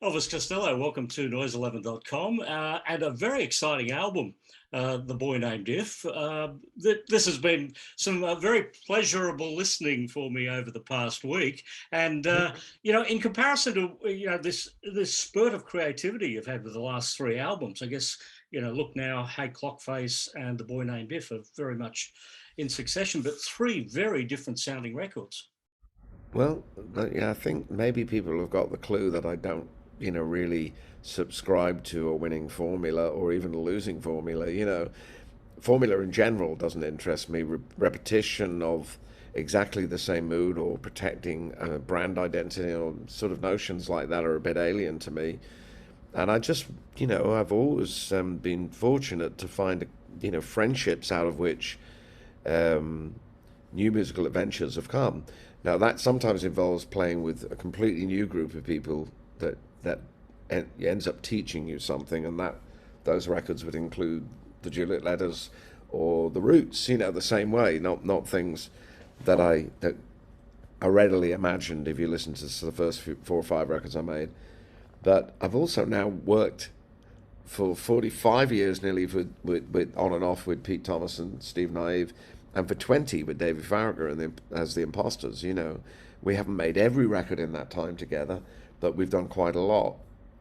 Elvis Costello, welcome to noise11.com and a very exciting album, The Boy Named If. This has been some very pleasurable listening for me over the past week. And, in comparison to, this spurt of creativity you've had with the last three albums, I guess, Look Now, Hey Clockface and The Boy Named If are very much in succession, but three very different sounding records. Well, yeah, I think maybe people have got the clue that I don't, really subscribe to a winning formula or even a losing formula. Formula in general doesn't interest me. Repetition of exactly the same mood or protecting brand identity or sort of notions like that are a bit alien to me. And I just, I've always been fortunate to find, friendships out of which um, new musical adventures have come. Now that sometimes involves playing with a completely new group of people that ends up teaching you something, and that those records would include the Juliet Letters or the Roots. The same way, not things that are readily imagined if you listen to the first four or five records I made. But I've also now worked for 45 years nearly with on and off with Pete Thomas and Steve Naive, and for 20 with David Farragher as the Imposters. We haven't made every record in that time together, but we've done quite a lot.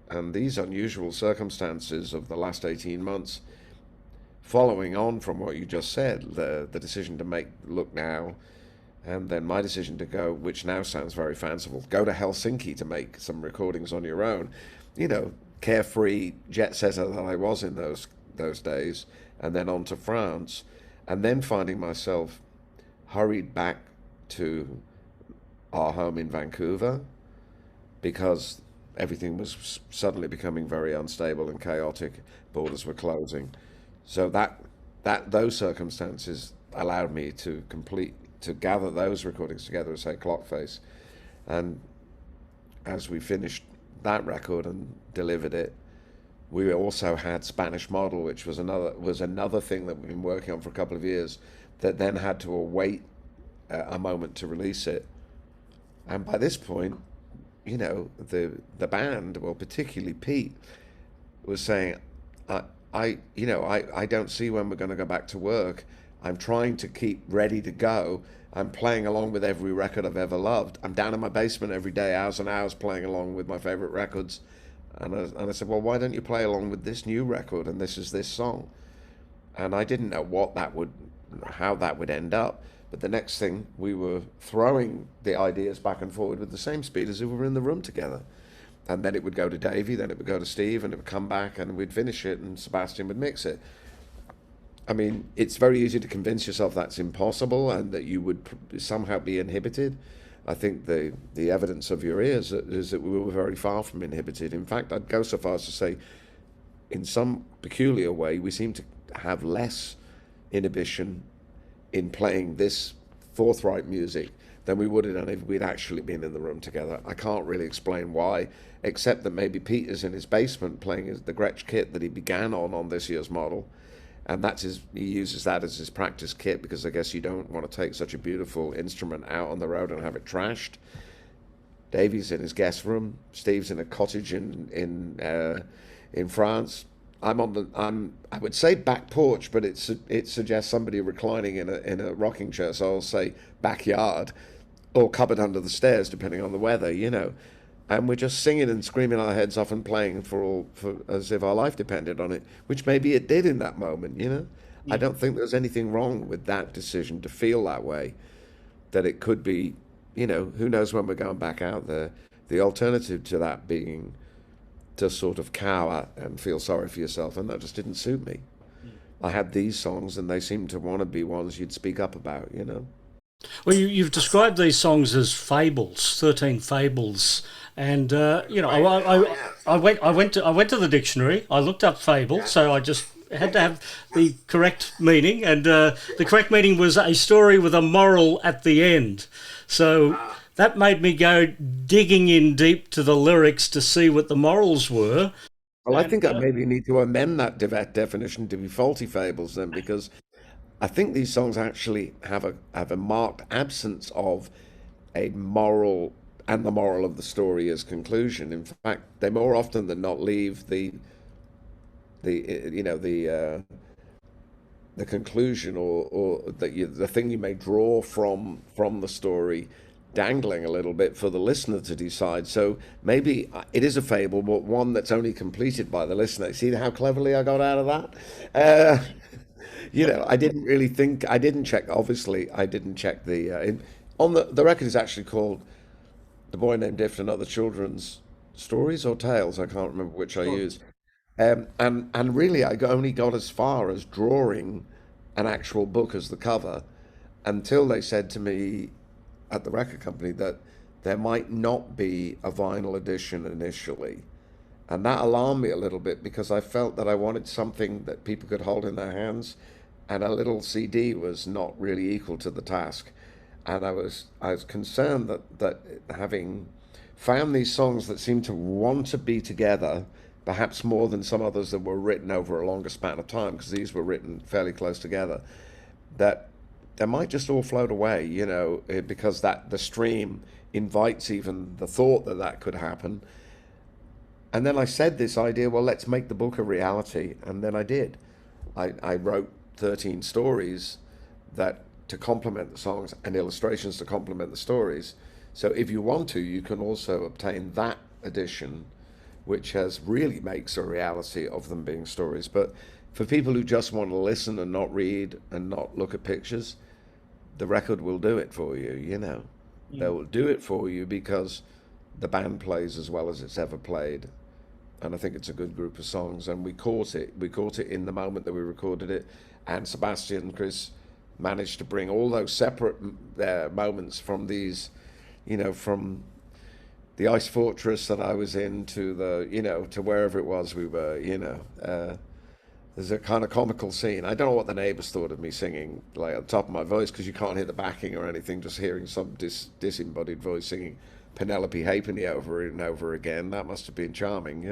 And these unusual circumstances of the last 18 months, following on from what you just said, the decision to make Look Now, and then my decision to go, which now sounds very fanciful, go to Helsinki to make some recordings on your own. Carefree jet setter that I was in those days, and then on to France, and then finding myself hurried back to our home in Vancouver because everything was suddenly becoming very unstable and chaotic. Borders were closing, so that those circumstances allowed me to gather those recordings together as say Clockface, and as we finished that record and delivered it, we also had Spanish Model, which was another thing that we've been working on for a couple of years, that then had to await a moment to release it. And by this point, the band, well, particularly Pete, was saying, I don't see when we're going to go back to work. I'm trying to keep ready to go. I'm playing along with every record I've ever loved. I'm down in my basement every day, hours and hours, playing along with my favorite records. And I said, well, why don't you play along with this new record? And this is this song. And I didn't know how that would end up. But the next thing, we were throwing the ideas back and forward with the same speed as if we were in the room together. And then it would go to Davey, then it would go to Steve, and it would come back, and we'd finish it, and Sebastian would mix it. I mean, it's very easy to convince yourself that's impossible and that you would somehow be inhibited. I think the evidence of your ears is that we were very far from inhibited. In fact, I'd go so far as to say, in some peculiar way, we seem to have less inhibition in playing this forthright music than we would have done if we'd actually been in the room together. I can't really explain why, except that maybe Peter's in his basement playing the Gretsch kit that he began on this year's model, and he uses that as his practice kit because I guess you don't want to take such a beautiful instrument out on the road and have it trashed. Davey's in his guest room. Steve's in a cottage in France. I would say back porch, but it suggests somebody reclining in a rocking chair, so I'll say backyard or cupboard under the stairs, depending on the weather. And we're just singing and screaming our heads off and playing for as if our life depended on it, which maybe it did in that moment. I don't think there's anything wrong with that decision to feel that way, that it could be, who knows when we're going back out there. The alternative to that being to sort of cower and feel sorry for yourself, and that just didn't suit me. I had these songs, and they seemed to want to be ones you'd speak up about. Well, you've described these songs as fables, 13 fables, and I went to the dictionary. I looked up fable, so I just had to have the correct meaning, and the correct meaning was a story with a moral at the end. So that made me go digging in deep to the lyrics to see what the morals were. Well, I And think I maybe need to amend that definition to be faulty fables then, because I think these songs actually have a marked absence of a moral and the moral of the story as conclusion. In fact, they more often than not leave the you know the conclusion, or the thing you may draw from the story dangling a little bit for the listener to decide. So maybe it is a fable, but one that's only completed by the listener. See how cleverly I got out of that? I didn't really think, I didn't check, obviously, I didn't check on the record is actually called The Boy Named Diff and Other Children's Stories or Tales. I can't remember which I Sure. used. And really, only got as far as drawing an actual book as the cover until they said to me at the record company that there might not be a vinyl edition initially. And that alarmed me a little bit because I felt that I wanted something that people could hold in their hands, and a little CD was not really equal to the task. And I was concerned that having found these songs that seemed to want to be together, perhaps more than some others that were written over a longer span of time, because these were written fairly close together, that they might just all float away, because that the stream invites even the thought that that could happen. And then I said this idea, well, let's make the book a reality, and then I did. I wrote 13 stories that to complement the songs and illustrations to complement the stories. So if you want to, you can also obtain that edition, which has really makes a reality of them being stories. But for people who just want to listen and not read and not look at pictures, the record will do it for you. They Mm. will do it for you because the band plays as well as it's ever played. And I think it's a good group of songs. And we caught it. We caught it in the moment that we recorded it. And Sebastian and Chris managed to bring all those separate moments from these, from the ice fortress that I was in to to wherever it was we were. There's a kind of comical scene. I don't know what the neighbors thought of me singing like at the top of my voice because you can't hear the backing or anything. Just hearing some disembodied voice singing Penelope Halfpenny over and over again. That must have been charming.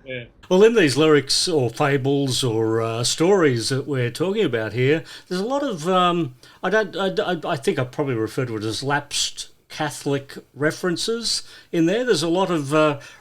Yeah. Well, in these lyrics or fables or stories that we're talking about here, there's a lot of I don't I think I probably refer to it as lapsed Catholic references in there. There's a lot of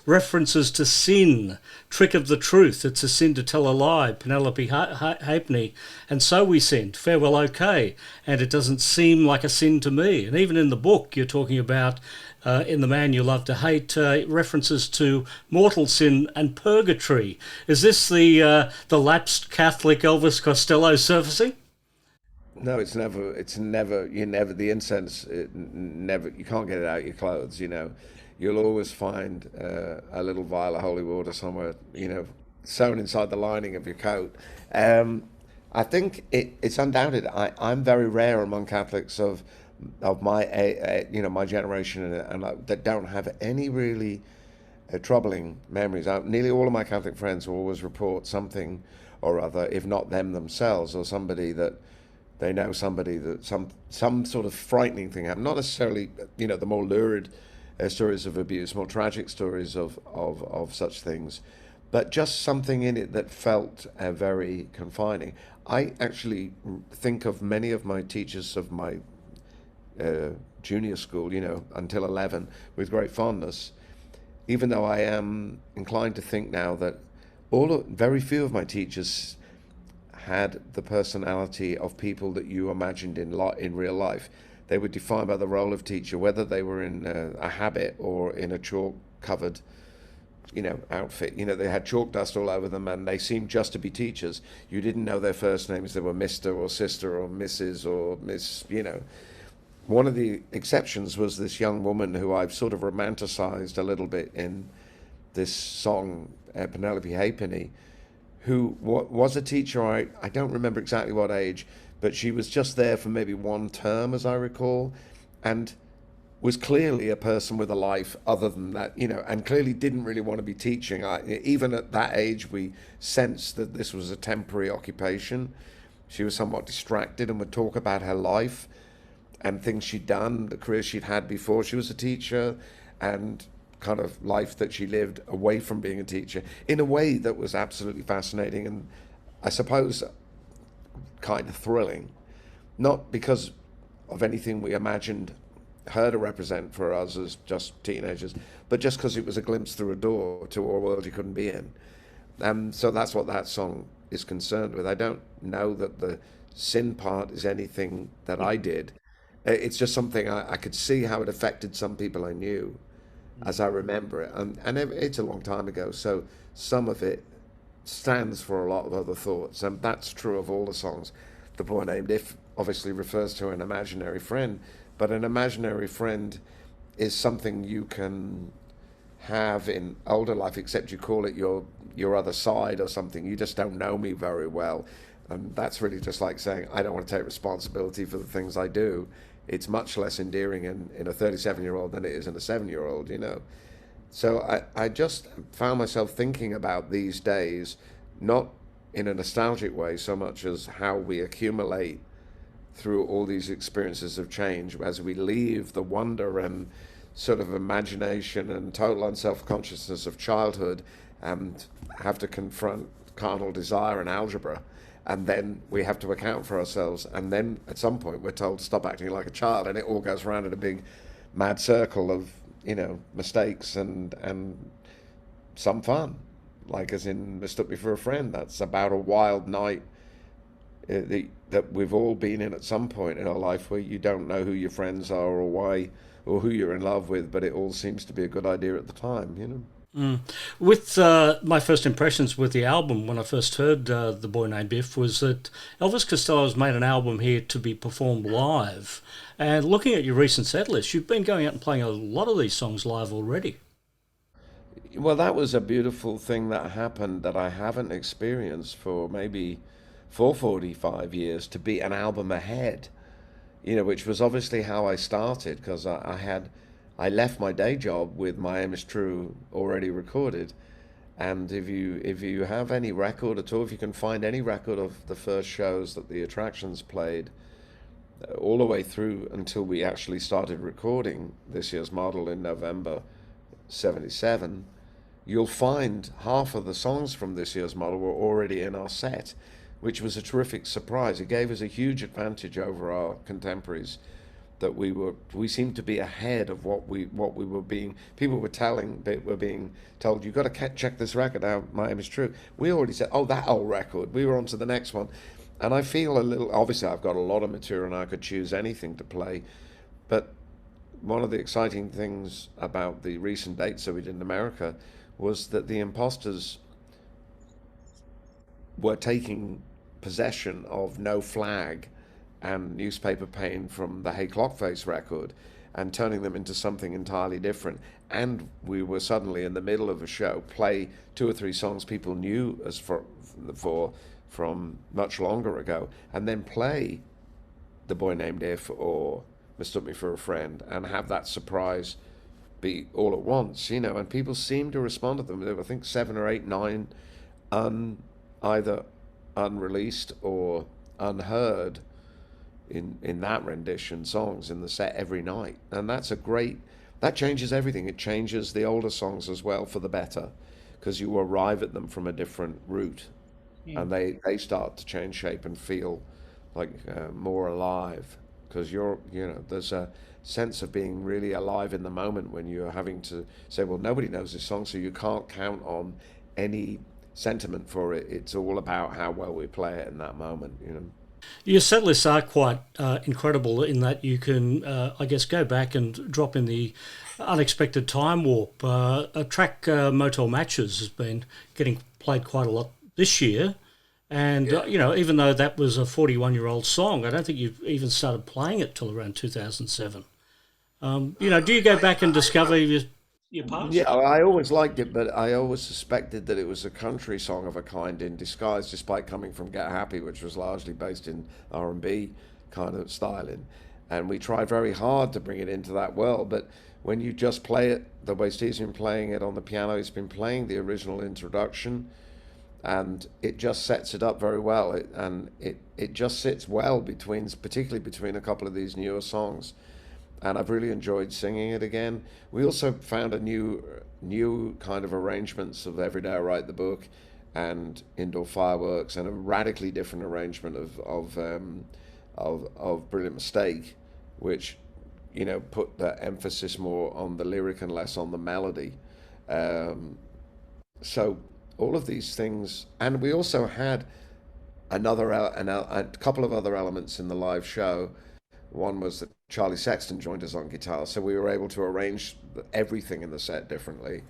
references to sin, trick of the truth. It's a sin to tell a lie. Penelope Halfpenny, and so we sinned. Farewell, okay, and it doesn't seem like a sin to me. And even in the book, you're talking about in The Man You Love to Hate, references to mortal sin and purgatory. Is this the lapsed Catholic Elvis Costello surfacing? No, it's never. It's never. You never. The incense. Never. You can't get it out of your clothes. You'll always find a little vial of holy water somewhere. Sewn inside the lining of your coat. Um, I think it's undoubted. I'm very rare among Catholics of my my generation that don't have any really troubling memories. Nearly all of my Catholic friends will always report something or other, if not them themselves or somebody that they know somebody that some sort of frightening thing happened. Not necessarily, the more lurid stories of abuse, more tragic stories of such things, but just something in it that felt very confining. I actually think of many of my teachers of my junior school, until 11, with great fondness, even though I am inclined to think now that very few of my teachers had the personality of people that you imagined in real life. They were defined by the role of teacher, whether they were in a habit or in a chalk covered, outfit. They had chalk dust all over them, and they seemed just to be teachers. You didn't know their first names. They were Mister or Sister or Mrs. or Miss. One of the exceptions was this young woman who I've sort of romanticized a little bit in this song, Penelope Halfpenny, who was a teacher. I don't remember exactly what age, but she was just there for maybe one term, as I recall, and was clearly a person with a life other than that, and clearly didn't really want to be teaching. Even at that age, we sensed that this was a temporary occupation. She was somewhat distracted and would talk about her life and things she'd done, the career she'd had before she was a teacher, and kind of life that she lived away from being a teacher in a way that was absolutely fascinating and I suppose kind of thrilling. Not because of anything we imagined her to represent for us as just teenagers, but just because it was a glimpse through a door to a world you couldn't be in. So that's what that song is concerned with. I don't know that the sin part is anything that I did. It's just something I could see how it affected some people I knew as I remember it. And it's a long time ago, so some of it stands for a lot of other thoughts. And that's true of all the songs. The Boy Named If obviously refers to an imaginary friend, but an imaginary friend is something you can have in older life, except you call it your other side or something. You just don't know me very well. And that's really just like saying, I don't want to take responsibility for the things I do. It's much less endearing in a 37-year-old than it is in a 7-year-old, you know. So I just found myself thinking about these days, not in a nostalgic way so much as how we accumulate through all these experiences of change as we leave the wonder and sort of imagination and total unself-consciousness of childhood and have to confront carnal desire and algebra. And then we have to account for ourselves. And then at some point we're told to stop acting like a child. And it all goes around in a big mad circle of, you know, mistakes and some fun. Like as in Mistook Me for a Friend. That's about a wild night that we've all been in at some point in our life where you don't know who your friends are or why or who you're in love with, but it all seems to be a good idea at the time, you know. With my first impressions with the album, when I first heard The Boy Named Biff, was that Elvis Costello has made an album here to be performed live. And looking at your recent set list, you've been going out and playing a lot of these songs live already. Well, that was a beautiful thing that happened that I haven't experienced for maybe 45 years, to be an album ahead, you know, which was obviously how I started because I left my day job with My Aim Is True already recorded. And if you have any record at all, if you can find any record of the first shows that the Attractions played, all the way through until we actually started recording this year's model in November '77, you'll find half of the songs from this year's model were already in our set, which was a terrific surprise. It gave us a huge advantage over our contemporaries that we seemed to be ahead of what we were being. People were being told, you've got to check this record out. My Aim Is True. We already said, oh, that old record. We were on to the next one, and I feel a little. Obviously, I've got a lot of material, and I could choose anything to play. But one of the exciting things about the recent dates that we did in America was that the Imposters were taking possession of No Flag and Newspaper Pain from the Hey Clockface record and turning them into something entirely different. And we were suddenly in the middle of a show, play 2 or 3 songs people knew us for from much longer ago, and then play The Boy Named If or Mistook Me for a Friend and have that surprise be all at once, you know. And people seem to respond to them. There were, I think, 7 or 8, 9 either unreleased or unheard in that rendition songs in the set every night. And that changes everything. It changes the older songs as well for the better, because you arrive at them from a different route. And they start to change shape and feel like more alive, because there's a sense of being really alive in the moment when you're having to say, well, nobody knows this song, so you can't count on any sentiment for it. It's all about how well we play it in that moment, you know. Your set lists are quite incredible in that you can, I guess, go back and drop in the unexpected time warp. A track, Motel Matches, has been getting played quite a lot this year. And, even though that was a 41-year-old song, I don't think you've even started playing it till around 2007. Do you go back and discover your past? Yeah, I always liked it, but I always suspected that it was a country song of a kind in disguise, despite coming from Get Happy, which was largely based in R&B kind of styling. And we tried very hard to bring it into that world, but when you just play it the way Steve's been playing it on the piano, he's been playing the original introduction, and it just sets it up very well. It just sits well particularly between a couple of these newer songs. And I've really enjoyed singing it again. We also found a new kind of arrangements of Every Day I Write the Book and Indoor Fireworks, and a radically different arrangement of Brilliant Mistake, which put the emphasis more on the lyric and less on the melody. Um, so all of these things, and we also had a couple of other elements in the live show. One was that Charlie Sexton joined us on guitar, so we were able to arrange everything in the set differently.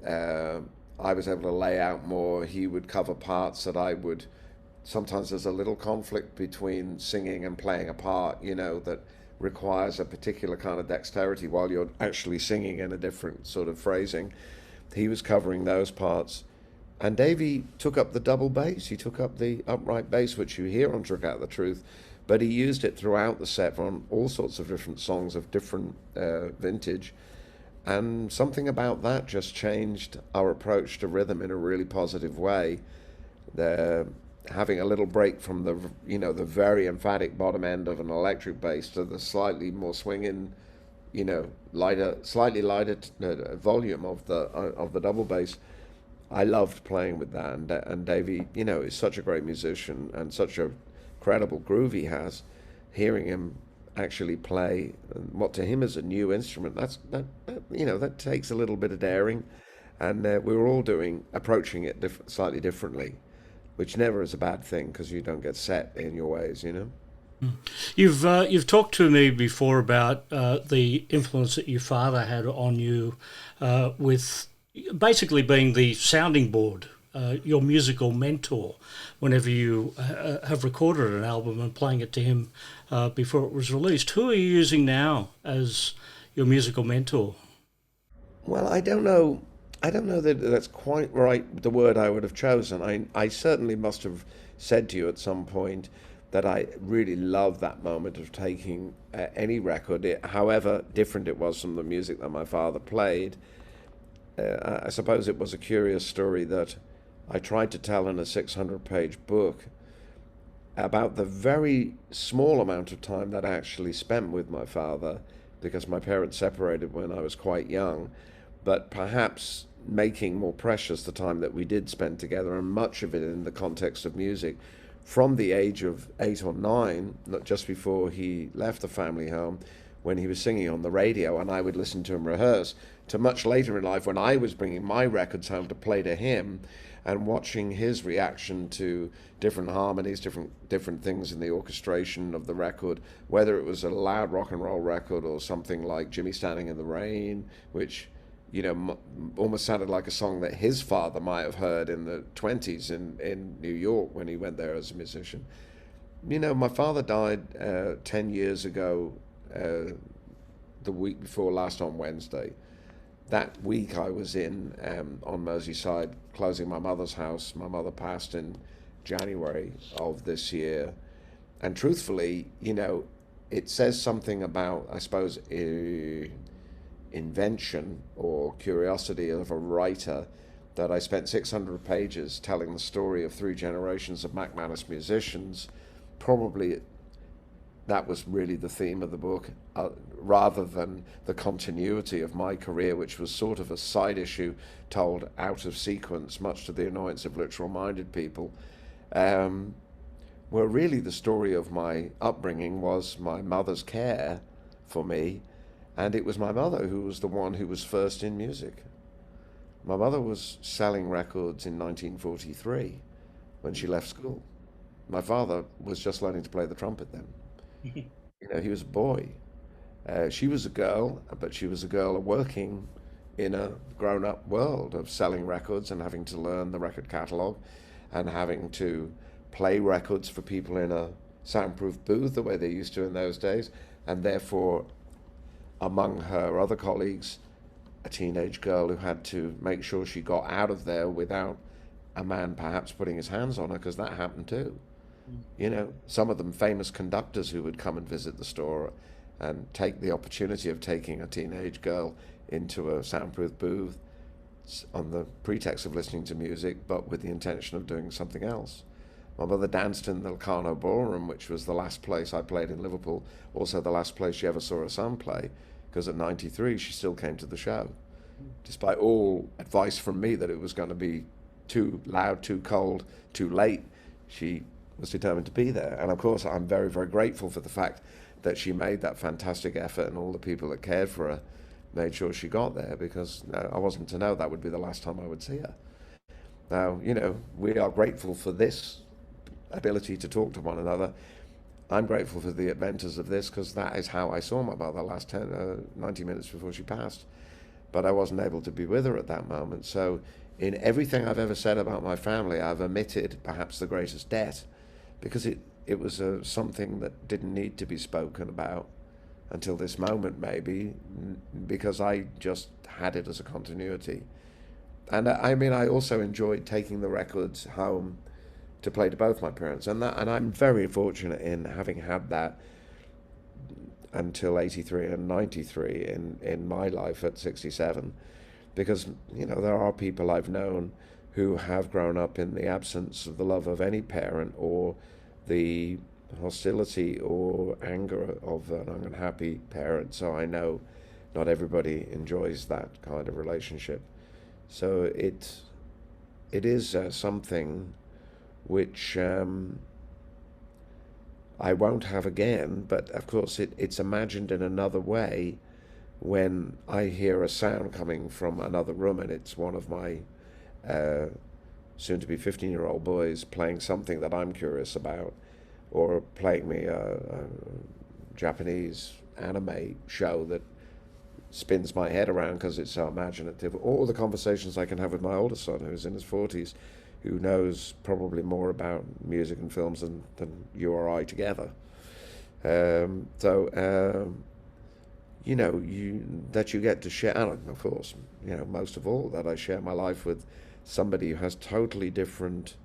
Uh, I was able to lay out more. He would cover parts that I would. Sometimes there's a little conflict between singing and playing a part, that requires a particular kind of dexterity while you're actually singing in a different sort of phrasing. He was covering those parts. And Davey took up the double bass. He took up the upright bass, which you hear on Took Out the Truth, but he used it throughout the set on all sorts of different songs of different vintage. And something about that just changed our approach to rhythm in a really positive way. The Having a little break from the very emphatic bottom end of an electric bass to the slightly more swinging, slightly lighter volume of the double bass. I loved playing with that, and Davey, is such a great musician and such a credible groove he has. Hearing him actually play what to him is a new instrument, that takes a little bit of daring, and we were all approaching it slightly differently, which never is a bad thing because you don't get set in your ways. You've talked to me before about the influence that your father had on you, with basically being the sounding board, your musical mentor, whenever you have recorded an album and playing it to him before it was released. Who are you using now as your musical mentor? Well, I don't know. I don't know that that's quite right, the word I would have chosen. I certainly must have said to you at some point that I really love that moment of taking any record, however different it was from the music that my father played. I suppose it was a curious story that I tried to tell in a 600-page book about the very small amount of time that I actually spent with my father, because my parents separated when I was quite young, but perhaps making more precious the time that we did spend together, and much of it in the context of music, from the age of 8 or 9, not just before he left the family home, when he was singing on the radio and I would listen to him rehearse, to much later in life when I was bringing my records home to play to him and watching his reaction to different harmonies, different things in the orchestration of the record, whether it was a loud rock and roll record or something like Jimmy Standing in the Rain, which almost sounded like a song that his father might have heard in the 20s in New York when he went there as a musician. My father died 10 years ago, the week before last on Wednesday. That week I was in on Merseyside closing my mother's house. My mother passed in January of this year. And truthfully, it says something about, I suppose, invention or curiosity of a writer, that I spent 600 pages telling the story of 3 generations of McManus musicians. Probably that was really the theme of the book, rather than the continuity of my career, which was sort of a side issue told out of sequence, much to the annoyance of literal-minded people. Where really the story of my upbringing was my mother's care for me, and it was my mother who was the one who was first in music. My mother was selling records in 1943 when she left school. My father was just learning to play the trumpet then. He was a boy. She was a girl, but she was a girl working in a grown-up world of selling records and having to learn the record catalog and having to play records for people in a soundproof booth the way they used to in those days, and therefore, among her other colleagues, a teenage girl who had to make sure she got out of there without a man perhaps putting his hands on her, because that happened too. Some of them famous conductors who would come and visit the store and take the opportunity of taking a teenage girl into a soundproof booth on the pretext of listening to music, but with the intention of doing something else. My mother danced in the Locarno Ballroom, which was the last place I played in Liverpool, also the last place she ever saw her son play, because at 93 she still came to the show, despite all advice from me that it was going to be too loud, too cold, too late. She was determined to be there. And of course, I'm very, very grateful for the fact that she made that fantastic effort, and all the people that cared for her made sure she got there, because I wasn't to know that would be the last time I would see her. Now, we are grateful for this ability to talk to one another. I'm grateful for the adventures of this, because that is how I saw my mother last 90 minutes before she passed. But I wasn't able to be with her at that moment. So in everything I've ever said about my family, I've omitted perhaps the greatest debt, because it was something that didn't need to be spoken about until this moment, maybe, because I just had it as a continuity. And I mean, I also enjoyed taking the records home to play to both my parents, and I'm very fortunate in having had that until 83 and 93 in my life at 67, because there are people I've known who have grown up in the absence of the love of any parent, or the hostility or anger of an unhappy parent. So I know not everybody enjoys that kind of relationship. So it is something which I won't have again, but of course it's imagined in another way when I hear a sound coming from another room, and it's one of my soon-to-be 15-year-old boys playing something that I'm curious about, or playing me a Japanese anime show that spins my head around because it's so imaginative. All the conversations I can have with my older son, who's in his 40s, who knows probably more about music and films than you or I together. That you get to share, and of course, most of all, that I share my life with somebody who has totally different,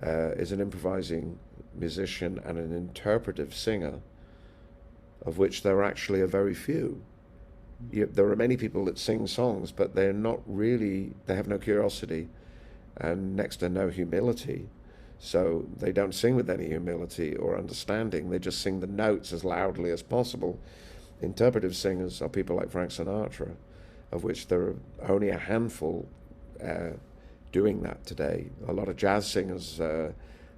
is an improvising musician and an interpretive singer, of which there are actually a very few. There are many people that sing songs, but they have no curiosity and next to no humility. So they don't sing with any humility or understanding. They just sing the notes as loudly as possible. Interpretive singers are people like Frank Sinatra, of which there are only a handful doing that today. A lot of jazz singers,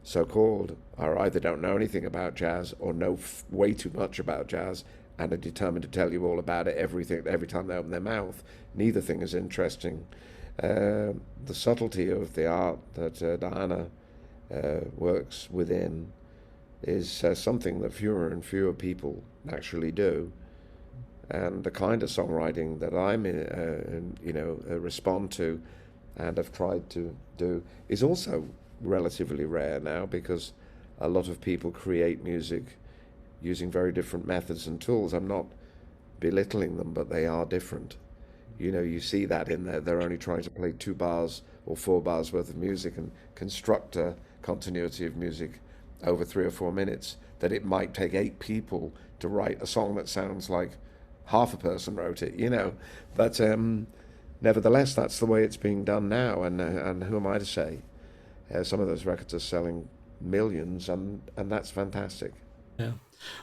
so-called, are either don't know anything about jazz or know way too much about jazz and are determined to tell you all about it every time they open their mouth. Neither thing is interesting. The subtlety of the art that Diana works within is something that fewer and fewer people actually do. And the kind of songwriting that I'm respond to and have tried to do is also relatively rare now, because a lot of people create music using very different methods and tools. I'm not belittling them, but they are different. You see that in there. They're only trying to play 2 bars or 4 bars worth of music and construct a continuity of music over 3 or 4 minutes, that it might take 8 people to write a song that sounds like half a person wrote it, But nevertheless, that's the way it's being done now, and who am I to say? Some of those records are selling millions, and that's fantastic. Yeah.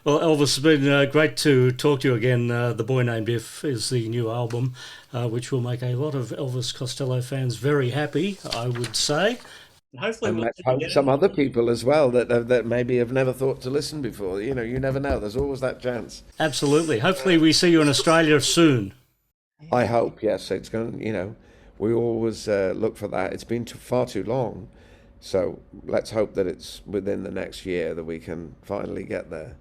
Well, Elvis, it's been great to talk to you again. The Boy Named If is the new album, which will make a lot of Elvis Costello fans very happy, I would say. Hopefully, and let's hope some other people as well that maybe have never thought to listen before. You never know. There's always that chance. Absolutely. Hopefully, we see you in Australia soon. I hope, yes. It's going. We always look for that. It's been far too long, so let's hope that it's within the next year that we can finally get there.